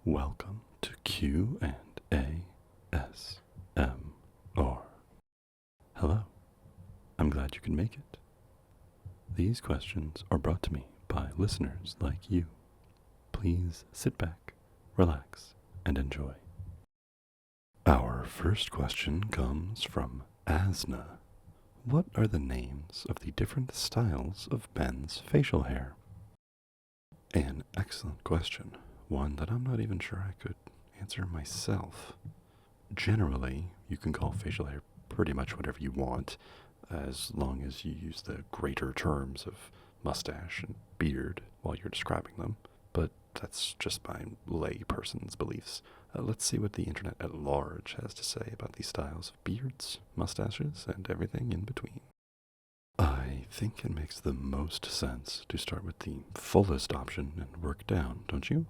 Welcome to Q&ASMR. Hello, I'm glad you can make it. These questions are brought to me by listeners like you. Please sit back, relax, and enjoy. Our first question comes from Asna. What are the names of the different styles of men's facial hair? An excellent question. One that I'm not even sure I could answer myself. Generally, you can call facial hair pretty much whatever you want, as long as you use the greater terms of mustache and beard while you're describing them. But that's just my lay person's beliefs. Let's see what the internet at large has to say about these styles of beards, mustaches, and everything in between. I think it makes the most sense to start with the fullest option and work down, don't you?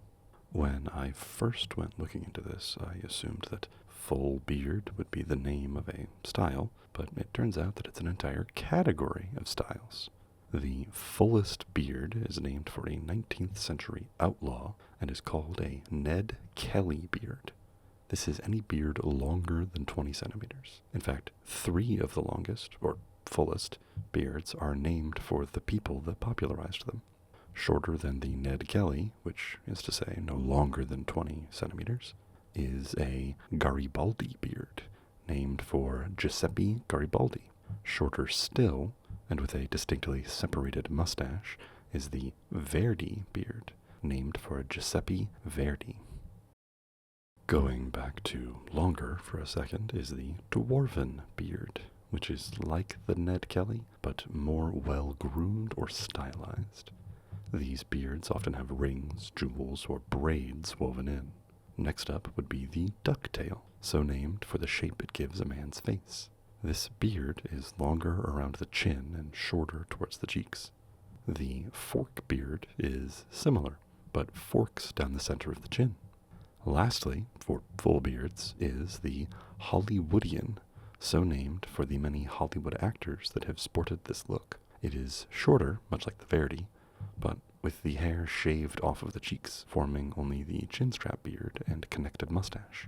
When I first went looking into this, I assumed that full beard would be the name of a style, but it turns out that it's an entire category of styles. The fullest beard is named for a 19th century outlaw and is called a Ned Kelly beard. This is any beard longer than 20 centimeters. In fact, 3 of the longest, or fullest, beards are named for the people that popularized them. Shorter than the Ned Kelly, which is to say no longer than 20 centimeters, is a Garibaldi beard, named for Giuseppe Garibaldi. Shorter still, and with a distinctly separated mustache, is the Verdi beard, named for Giuseppe Verdi. Going back to longer for a second is the Dwarven beard, which is like the Ned Kelly, but more well-groomed or stylized. These beards often have rings, jewels, or braids woven in. Next up would be the ducktail, so named for the shape it gives a man's face. This beard is longer around the chin and shorter towards the cheeks. The fork beard is similar, but forks down the center of the chin. Lastly, for full beards, is the Hollywoodian, so named for the many Hollywood actors that have sported this look. It is shorter, much like the Verdi, but with the hair shaved off of the cheeks, forming only the chinstrap beard and connected mustache.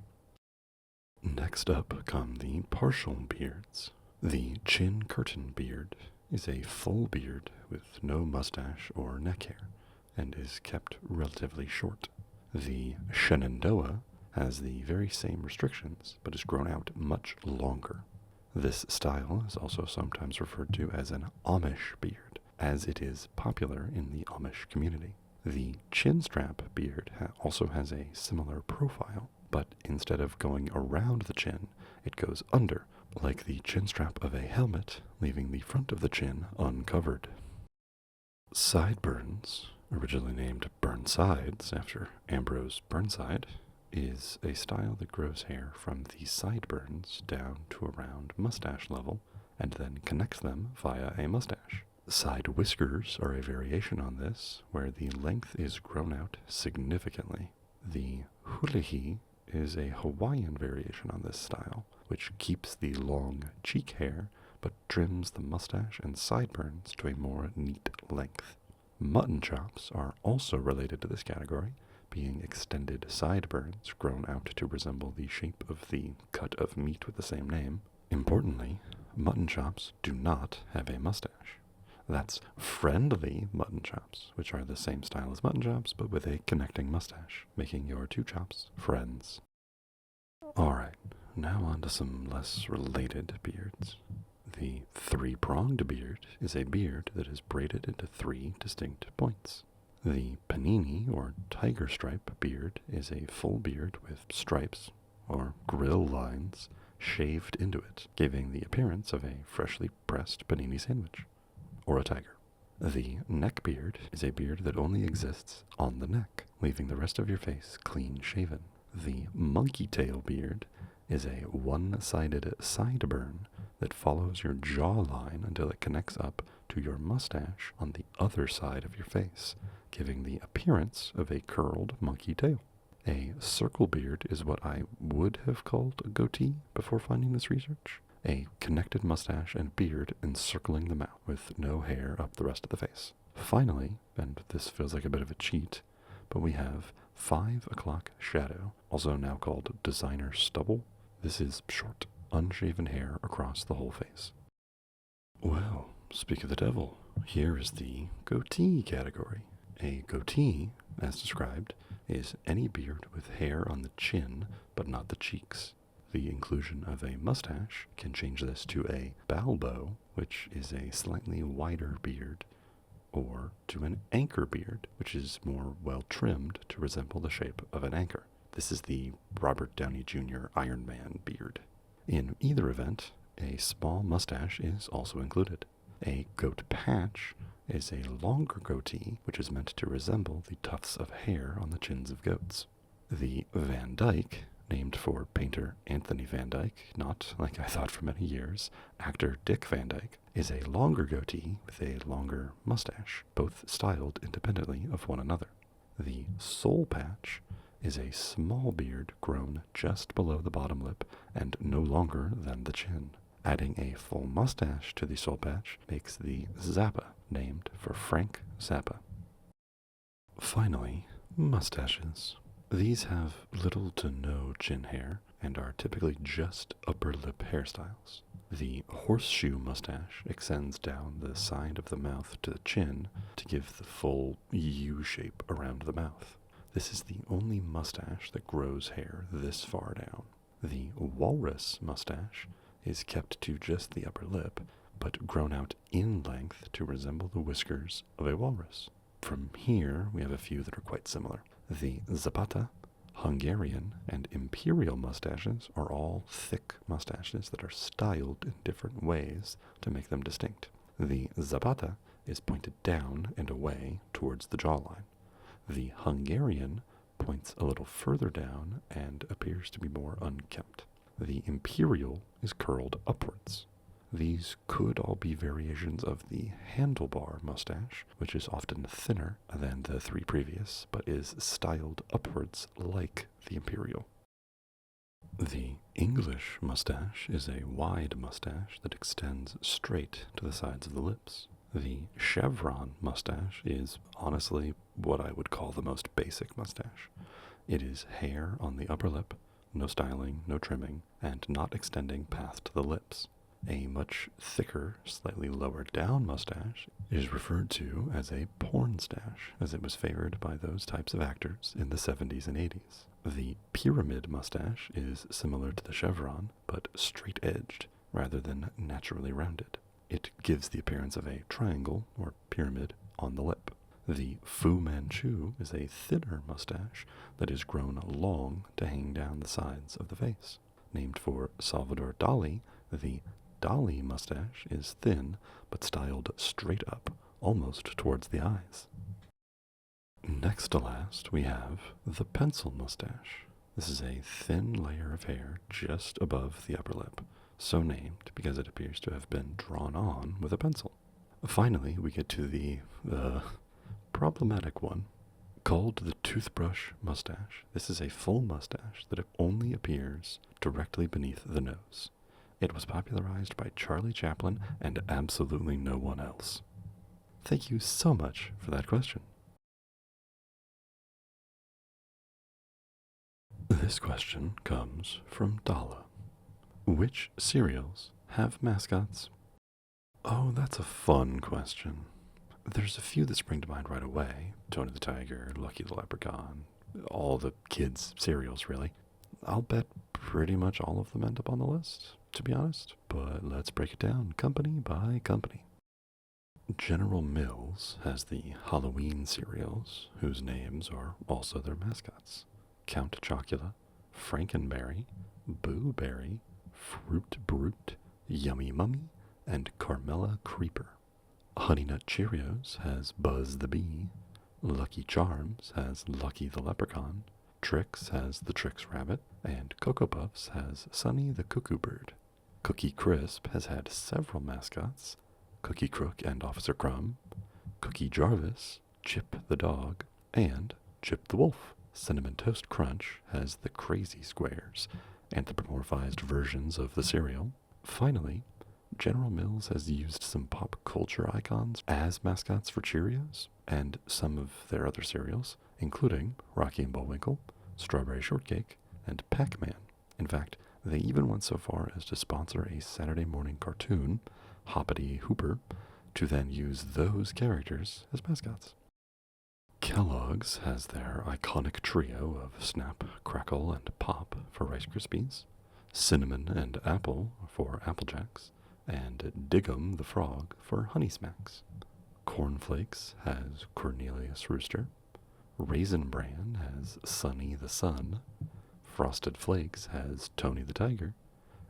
Next up come the partial beards. The chin curtain beard is a full beard with no mustache or neck hair, and is kept relatively short. The Shenandoah has the very same restrictions, but is grown out much longer. This style is also sometimes referred to as an Amish beard, as it is popular in the Amish community. The chinstrap beard also has a similar profile, but instead of going around the chin, it goes under, like the chinstrap of a helmet, leaving the front of the chin uncovered. Sideburns, originally named Burnsides after Ambrose Burnside, is a style that grows hair from the sideburns down to around mustache level, and then connects them via a mustache. Side whiskers are a variation on this, where the length is grown out significantly. The hulihi is a Hawaiian variation on this style, which keeps the long cheek hair, but trims the mustache and sideburns to a more neat length. Mutton chops are also related to this category, being extended sideburns grown out to resemble the shape of the cut of meat with the same name. Importantly, mutton chops do not have a mustache. That's friendly mutton chops, which are the same style as mutton chops, but with a connecting mustache, making your two chops friends. Alright, now on to some less related beards. The three-pronged beard is a beard that is braided into 3 distinct points. The panini, or tiger stripe beard, is a full beard with stripes, or grill lines, shaved into it, giving the appearance of a freshly pressed panini sandwich, or a tiger. The neck beard is a beard that only exists on the neck, leaving the rest of your face clean shaven. The monkey tail beard is a one-sided sideburn that follows your jawline until it connects up to your mustache on the other side of your face, giving the appearance of a curled monkey tail. A circle beard is what I would have called a goatee before finding this research. A connected mustache and beard encircling the mouth, with no hair up the rest of the face. Finally, and this feels like a bit of a cheat, but we have 5 o'clock shadow, also now called designer stubble. This is short, unshaven hair across the whole face. Well, speak of the devil, here is the goatee category. A goatee, as described, is any beard with hair on the chin but not the cheeks. The inclusion of a mustache can change this to a balbo, which is a slightly wider beard, or to an anchor beard, which is more well trimmed to resemble the shape of an anchor. This is the Robert Downey Jr. Iron Man beard. In either event, a small mustache is also included. A goat patch is a longer goatee, which is meant to resemble the tufts of hair on the chins of goats. The Van Dyke, named for painter Anthony Van Dyke, not, like I thought for many years, actor Dick Van Dyke, is a longer goatee with a longer mustache, both styled independently of one another. The soul patch is a small beard grown just below the bottom lip and no longer than the chin. Adding a full mustache to the soul patch makes the Zappa, named for Frank Zappa. Finally, mustaches. These have little to no chin hair and are typically just upper lip hairstyles. The horseshoe mustache extends down the side of the mouth to the chin to give the full U shape around the mouth. This is the only mustache that grows hair this far down. The walrus mustache is kept to just the upper lip, but grown out in length to resemble the whiskers of a walrus. From here, we have a few that are quite similar. The Zapata, Hungarian, and Imperial mustaches are all thick mustaches that are styled in different ways to make them distinct. The Zapata is pointed down and away towards the jawline. The Hungarian points a little further down and appears to be more unkempt. The Imperial is curled upwards. These could all be variations of the handlebar mustache, which is often thinner than the three previous, but is styled upwards like the Imperial. The English mustache is a wide mustache that extends straight to the sides of the lips. The chevron mustache is honestly what I would call the most basic mustache. It is hair on the upper lip, no styling, no trimming, and not extending past the lips. A much thicker, slightly lower down mustache is referred to as a porn stache, as it was favored by those types of actors in the 70s and 80s. The pyramid mustache is similar to the chevron, but straight-edged rather than naturally rounded. It gives the appearance of a triangle, or pyramid, on the lip. The Fu Manchu is a thinner mustache that is grown long to hang down the sides of the face. Named for Salvador Dali, the Dali mustache is thin, but styled straight up, almost towards the eyes. Next to last, we have the pencil mustache. This is a thin layer of hair just above the upper lip, so named because it appears to have been drawn on with a pencil. Finally, we get to the problematic one, called the toothbrush mustache. This is a full mustache that only appears directly beneath the nose. It was popularized by Charlie Chaplin and absolutely no one else. Thank you so much for that question. This question comes from Dala. Which cereals have mascots? Oh, that's a fun question. There's a few that spring to mind right away. Tony the Tiger, Lucky the Leprechaun, all the kids' cereals, really. I'll bet pretty much all of them end up on the list, to be honest. But let's break it down company by company. General Mills has the Halloween cereals, whose names are also their mascots. Count Chocula, Frankenberry, Boo Berry, Fruit Brute, Yummy Mummy, and Carmella Creeper. Honey Nut Cheerios has Buzz the Bee. Lucky Charms has Lucky the Leprechaun. Trix has the Trix Rabbit, and Cocoa Puffs has Sunny the Cuckoo Bird. Cookie Crisp has had several mascots, Cookie Crook and Officer Crumb, Cookie Jarvis, Chip the Dog, and Chip the Wolf. Cinnamon Toast Crunch has the Crazy Squares, anthropomorphized versions of the cereal. Finally, General Mills has used some pop culture icons as mascots for Cheerios and some of their other cereals, including Rocky and Bullwinkle, Strawberry Shortcake, and Pac-Man. In fact, they even went so far as to sponsor a Saturday morning cartoon, Hoppity Hooper, to then use those characters as mascots. Kellogg's has their iconic trio of Snap, Crackle, and Pop for Rice Krispies, Cinnamon and Apple for Apple Jacks, and Dig'em the Frog for Honey Smacks. Cornflakes has Cornelius Rooster, Raisin Bran has Sunny the Sun, Frosted Flakes has Tony the Tiger,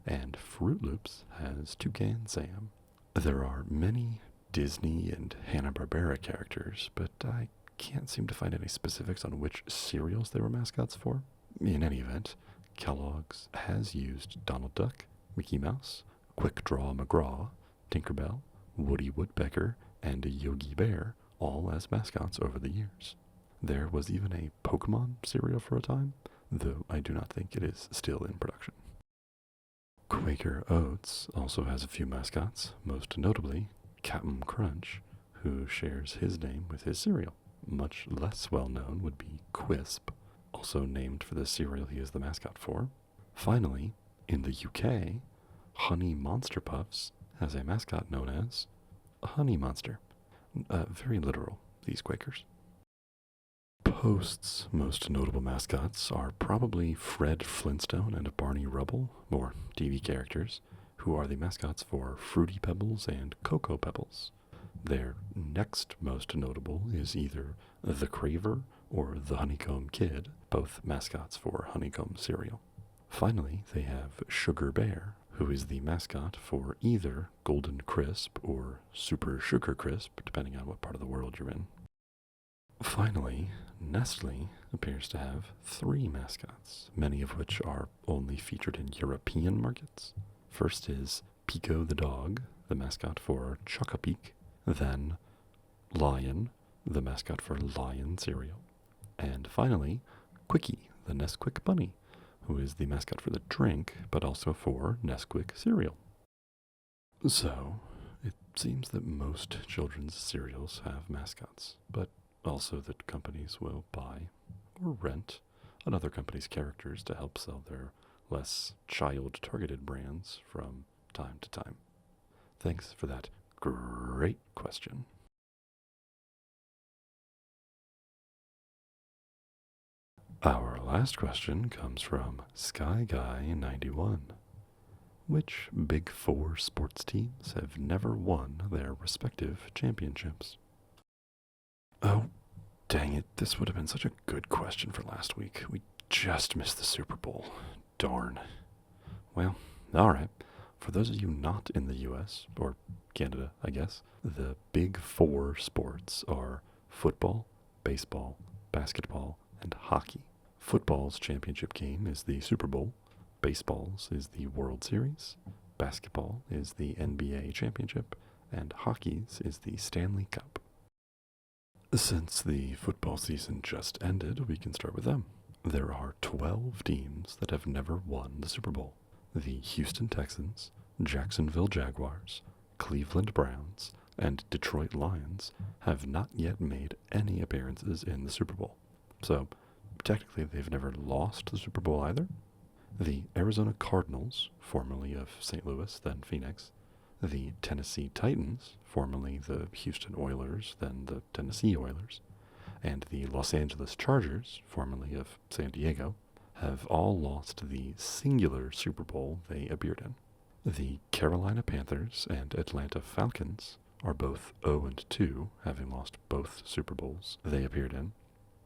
and Fruit Loops has Toucan Sam. There are many Disney and Hanna-Barbera characters, but I can't seem to find any specifics on which cereals they were mascots for. In any event, Kellogg's has used Donald Duck, Mickey Mouse, Quick Draw McGraw, Tinkerbell, Woody Woodpecker, and Yogi Bear, all as mascots over the years. There was even a Pokemon cereal for a time, though I do not think it is still in production. Quaker Oats also has a few mascots, most notably Cap'n Crunch, who shares his name with his cereal. Much less well known would be Quisp, also named for the cereal he is the mascot for. Finally, in the UK, Honey Monster Puffs has a mascot known as a Honey Monster. Very literal, these Quakers. Post's most notable mascots are probably Fred Flintstone and Barney Rubble, or TV characters, who are the mascots for Fruity Pebbles and Cocoa Pebbles. Their next most notable is either the Craver or the Honeycomb Kid, both mascots for Honeycomb cereal. Finally, they have Sugar Bear, who is the mascot for either Golden Crisp or Super Sugar Crisp, depending on what part of the world you're in. Finally, Nestle appears to have 3 mascots, many of which are only featured in European markets. First is Pico the dog, the mascot for Choc-A-Peak, then Lion, the mascot for Lion cereal, and finally Quickie, the Nesquik bunny, who is the mascot for the drink, but also for Nesquik cereal. So, it seems that most children's cereals have mascots, but also that companies will buy or rent another company's characters to help sell their less child-targeted brands from time to time. Thanks for that great question. Our last question comes from SkyGuy91. Which Big Four sports teams have never won their respective championships? Oh, dang it. This would have been such a good question for last week. We just missed the Super Bowl. Darn. Well, alright. For those of you not in the US, or Canada, I guess, the Big Four sports are football, baseball, basketball, and hockey. Football's championship game is the Super Bowl. Baseball's is the World Series. Basketball is the NBA championship. And hockey's is the Stanley Cup. Since the football season just ended, we can start with them. There are 12 teams that have never won the Super Bowl. The Houston Texans, Jacksonville Jaguars, Cleveland Browns, and Detroit Lions have not yet made any appearances in the Super Bowl. So, technically they've never lost the Super Bowl either. The Arizona Cardinals, formerly of St. Louis, then Phoenix, the Tennessee Titans, formerly the Houston Oilers, then the Tennessee Oilers, and the Los Angeles Chargers, formerly of San Diego, have all lost the singular Super Bowl they appeared in. The Carolina Panthers and Atlanta Falcons are both 0-2, having lost both Super Bowls they appeared in.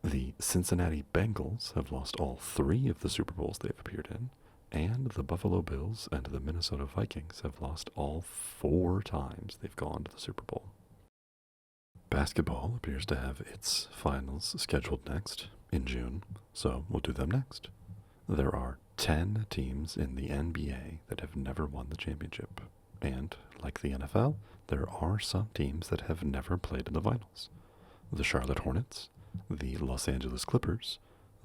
The Cincinnati Bengals have lost all 3 of the Super Bowls they've appeared in, and the Buffalo Bills and the Minnesota Vikings have lost all 4 times they've gone to the Super Bowl. Basketball appears to have its finals scheduled next, in June, so we'll do them next. There are 10 teams in the NBA that have never won the championship, and, like the NFL, there are some teams that have never played in the finals. The Charlotte Hornets, the Los Angeles Clippers,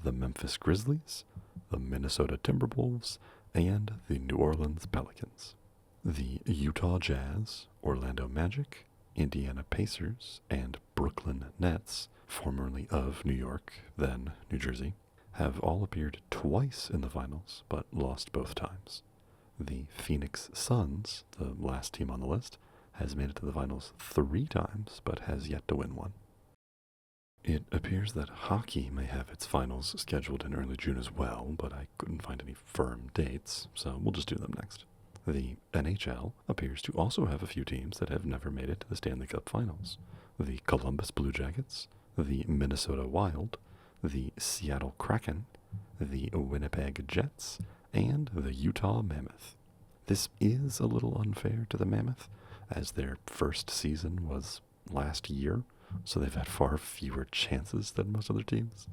the Memphis Grizzlies, the Minnesota Timberwolves, and the New Orleans Pelicans. The Utah Jazz, Orlando Magic, Indiana Pacers, and Brooklyn Nets formerly of New York, then New Jersey, have all appeared twice in the finals, but lost both times. The Phoenix Suns, the last team on the list, has made it to the finals 3 times, but has yet to win one. It appears that hockey may have its finals scheduled in early June as well, but I couldn't find any firm dates, so we'll just do them next. The NHL appears to also have a few teams that have never made it to the Stanley Cup Finals. The Columbus Blue Jackets, the Minnesota Wild, the Seattle Kraken, the Winnipeg Jets, and the Utah Mammoth. This is a little unfair to the Mammoth, as their first season was last year, so they've had far fewer chances than most other teams.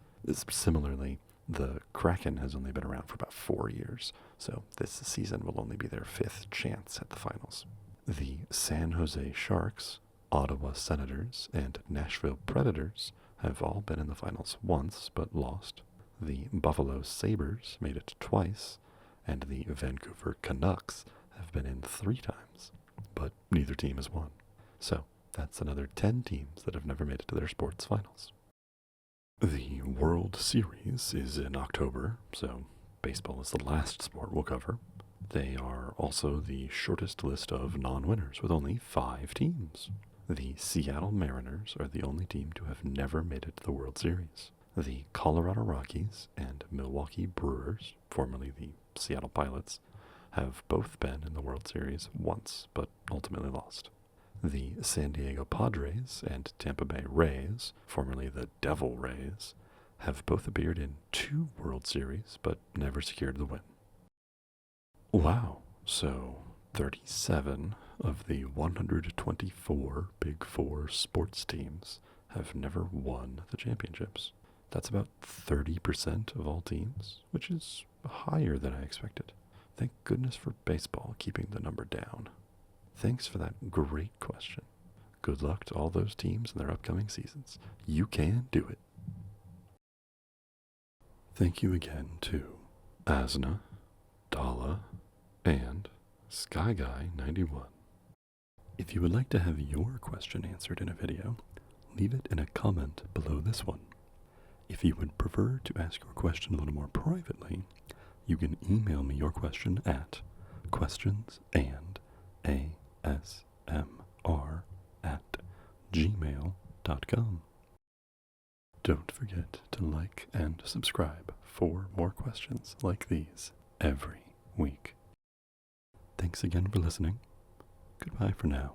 Similarly, the Kraken has only been around for about 4 years, so this season will only be their 5th chance at the finals. The San Jose Sharks, Ottawa Senators, and Nashville Predators have all been in the finals once but lost. The Buffalo Sabres made it twice, and the Vancouver Canucks have been in 3 times, but neither team has won. So that's another 10 teams that have never made it to their sports finals. The World Series is in October, so baseball is the last sport we'll cover. They are also the shortest list of non-winners, with only 5 teams. The Seattle Mariners are the only team to have never made it to the World Series. The Colorado Rockies and Milwaukee Brewers, formerly the Seattle Pilots, have both been in the World Series once, but ultimately lost. The San Diego Padres and Tampa Bay Rays, formerly the Devil Rays, have both appeared in 2 World Series, but never secured the win. Wow, so 37 of the 124 Big Four sports teams have never won the championships. That's about 30% of all teams, which is higher than I expected. Thank goodness for baseball keeping the number down. Thanks for that great question. Good luck to all those teams in their upcoming seasons. You can do it. Thank you again to Asna, Dala, and SkyGuy91. If you would like to have your question answered in a video, leave it in a comment below this one. If you would prefer to ask your question a little more privately, you can email me your question at questionsandasmr@gmail.com. Don't forget to like and subscribe for more questions like these every week. Thanks again for listening. Goodbye for now.